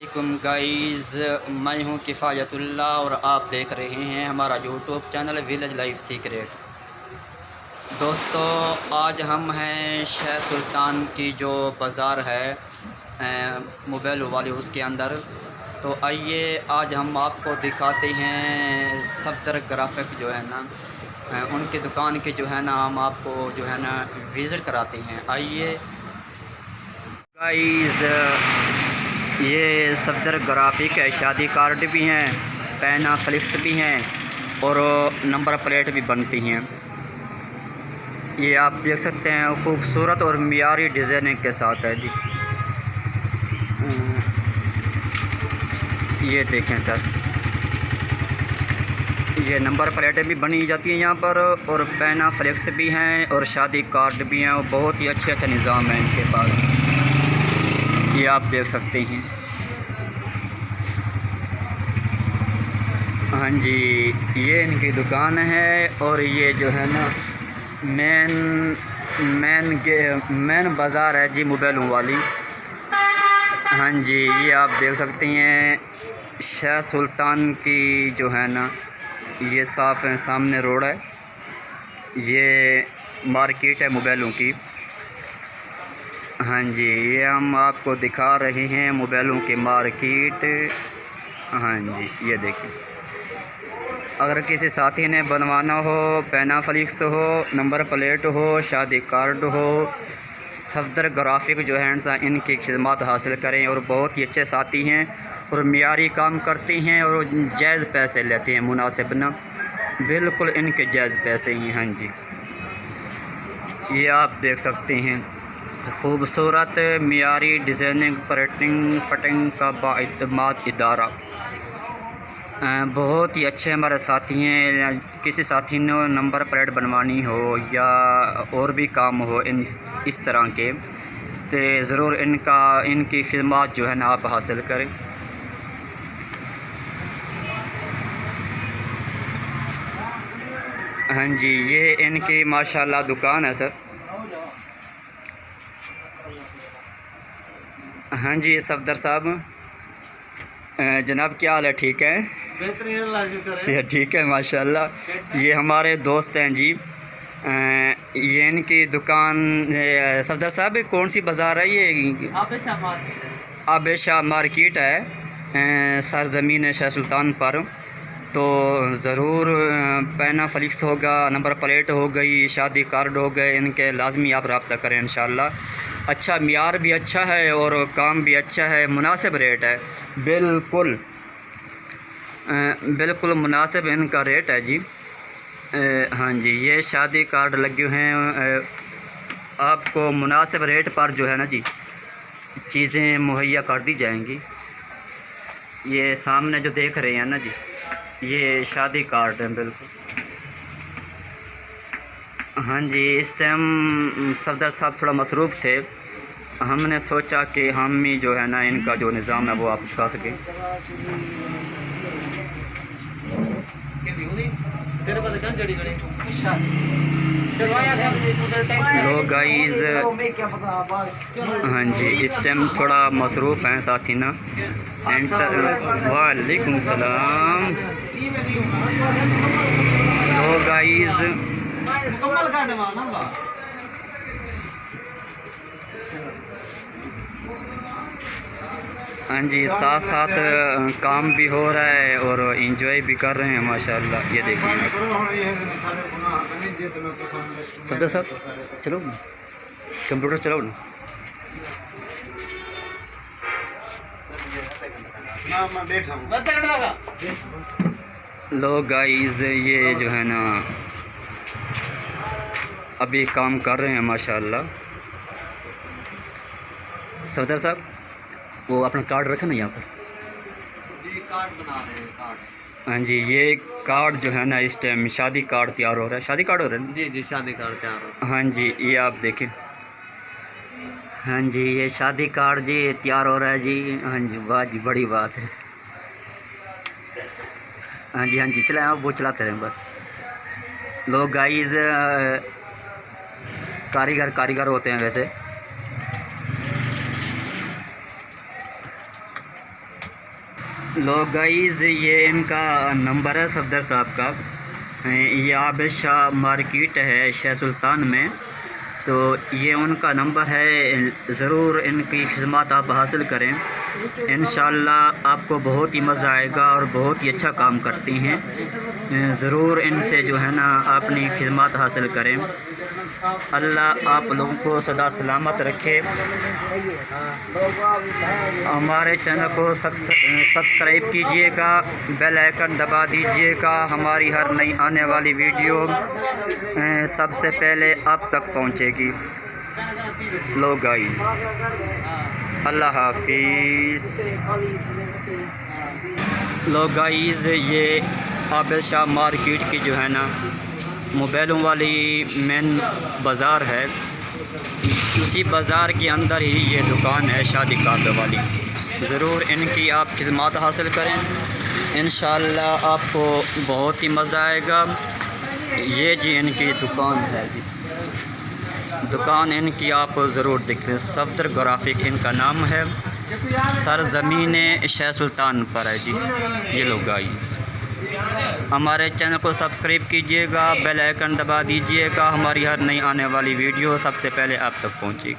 वालेकुम गाइज़, मैं हूं किफ़ायतुल्लाह और आप देख रहे हैं हमारा YouTube channel village life secret. दोस्तों, आज हम हैं शहर सुल्तान की जो बाज़ार है मोबाइल वाली, उसके अंदर। तो आइए आज हम आपको दिखाते हैं सफदर ग्राफिक जो है ना, उनकी दुकान की जो है ना, हम आपको जो है ना विज़िट कराते हैं। आइए गाइज़, ये सफदर ग्राफिक है, शादी कार्ड भी हैं, पैना फ्लिक्स भी हैं और नंबर प्लेट भी बनती हैं। ये आप देख सकते हैं, खूबसूरत और मियारी डिज़ाइनिंग के साथ है जी। ये देखें सर, ये नंबर प्लेटें भी बनी जाती हैं यहाँ पर और पैना फ्लिक्स भी हैं और शादी कार्ड भी हैं और बहुत ही अच्छा निज़ाम है इनके पास। ये आप देख सकते हैं। हाँ जी, ये इनकी दुकान है और ये जो है ना मेन बाज़ार है जी, मोबाइलों वाली। हाँ जी, ये आप देख सकते हैं शाह सुल्तान की जो है ना, ये साफ़ है, सामने रोड है, ये मार्केट है मोबाइलों की। हाँ जी, ये हम आपको दिखा रहे हैं मोबाइलों की मार्केट। हाँ जी, ये देखिए, अगर किसी साथी ने बनवाना हो, पैना फ्लिक्स हो, नंबर प्लेट हो, शादी कार्ड हो, सफदर ग्राफिक जो है इनकी खिदमत हासिल करें। और बहुत ही अच्छे साथी हैं और मियारी काम करते हैं और जायज़ पैसे लेते हैं, मुनासिब ना, बिल्कुल इनके जायज़ पैसे ही। हाँ जी, ये आप देख सकते हैं, खूबसूरत मियारी डिज़ाइनिंग प्रिंटिंग फिटिंग का बाइतमाद इदारा। बहुत ही अच्छे हमारे साथी हैं। किसी साथी ने नंबर प्लेट बनवानी हो या और भी काम हो इस तरह के, तो ज़रूर इनकी खिदमत जो है ना आप हासिल करें। हाँ जी, ये इनकी माशाल्लाह दुकान है सर। हाँ जी, सफदर साहब, जनाब क्या हाल है? ठीक है, सेहत ठीक है माशाल्लाह। ये हमारे दोस्त हैं जी, ये इनकी दुकान। सफदर साहब, कौन सी बाज़ार है ये? आबेशाह मार्केट है, सरज़मीन शाह सुल्तान पर। तो ज़रूर पैना फ्लिक्स होगा, नंबर प्लेट हो गई, शादी कार्ड हो गए, इनके लाजमी आप रब्ता करें इंशाल्लाह। अच्छा मियार भी अच्छा है और काम भी अच्छा है, मुनासिब रेट है, बिल्कुल मुनासिब इनका रेट है जी। हाँ जी, ये शादी कार्ड लगे हुए हैं, आपको मुनासिब रेट पर जो है ना जी चीज़ें मुहैया कर दी जाएंगी। ये सामने जो देख रहे हैं ना जी, ये शादी कार्ड है बिल्कुल। हाँ जी, इस टाइम सफदर साहब थोड़ा मसरूफ़ थे, हमने सोचा कि हम ही जो है ना इनका जो निज़ाम है वो आप दिखा सकें। लो गाइज़, हाँ जी, इस टाइम थोड़ा मसरूफ़ हैं साथी ना। वालेकुम सलाम। लो गाइज़, हाँ जी, साथ साथ काम भी हो रहा है और एंजॉय भी कर रहे हैं माशाल्लाह। ये देखिए सफदर साहब, चलो कंप्यूटर चलाओ ना। लो गाइज़, ये जो है ना अभी काम कर रहे हैं माशाल्लाह। सफदर साहब, वो अपना कार्ड रखा ना यहाँ पर, कार्ड बना रहे हैं कार्ड। हाँ जी, ये कार्ड जो है ना इस टाइम शादी कार्ड तैयार हो रहा है। शादी कार्ड हो रहा है जी? जी, शादी कार्ड तैयार हो रहा है। हाँ जी, ये आप देखें। हाँ जी, ये शादी कार्ड जी तैयार हो रहा है जी। हाँ जी, वाह जी, बड़ी बात है। हाँ जी, हाँ जी, चलाएं आप, वो चलाते रहें बस। लोग गाइज़ कारीगर होते हैं वैसे। लो गाइज़, ये इनका नंबर है सफदर साहब का। ये आबिद शाह मार्केट है शाह सुल्तान में, तो ये उनका नंबर है। ज़रूर इनकी खिदमत आप हासिल करें, इंशाअल्लाह आपको बहुत ही मज़ा आएगा और बहुत ही अच्छा काम करती हैं। ज़रूर इनसे जो है ना अपनी खिदमत हासिल करें। अल्लाह आप लोगों को सदा सलामत रखे। हमारे चैनल को सब्सक्राइब कीजिएगा, बेल आइकन दबा दीजिएगा। हमारी हर नई आने वाली वीडियो सबसे पहले आप तक पहुंचेगी। लो गाइस, अल्लाह हाफिज़। लो गाइस, ये आबिद शाह मार्केट की जो है ना मोबाइलों वाली मेन बाज़ार है। उसी बाज़ार के अंदर ही ये दुकान है शादी कार्ड वाली। ज़रूर इनकी आप खिदमत हासिल करें, इंशाअल्लाह आपको बहुत ही मज़ा आएगा। ये जी इनकी दुकान है जी, दुकान इनकी आप ज़रूर देखें। सफदर ग्राफिक इनका नाम है, सरज़मीन शाह सुल्तान पर है जी। ये लो गाइस, हमारे चैनल को सब्सक्राइब कीजिएगा, बेल आइकन दबा दीजिएगा। हमारी हर नई आने वाली वीडियो सबसे पहले आप तक पहुंचेगी।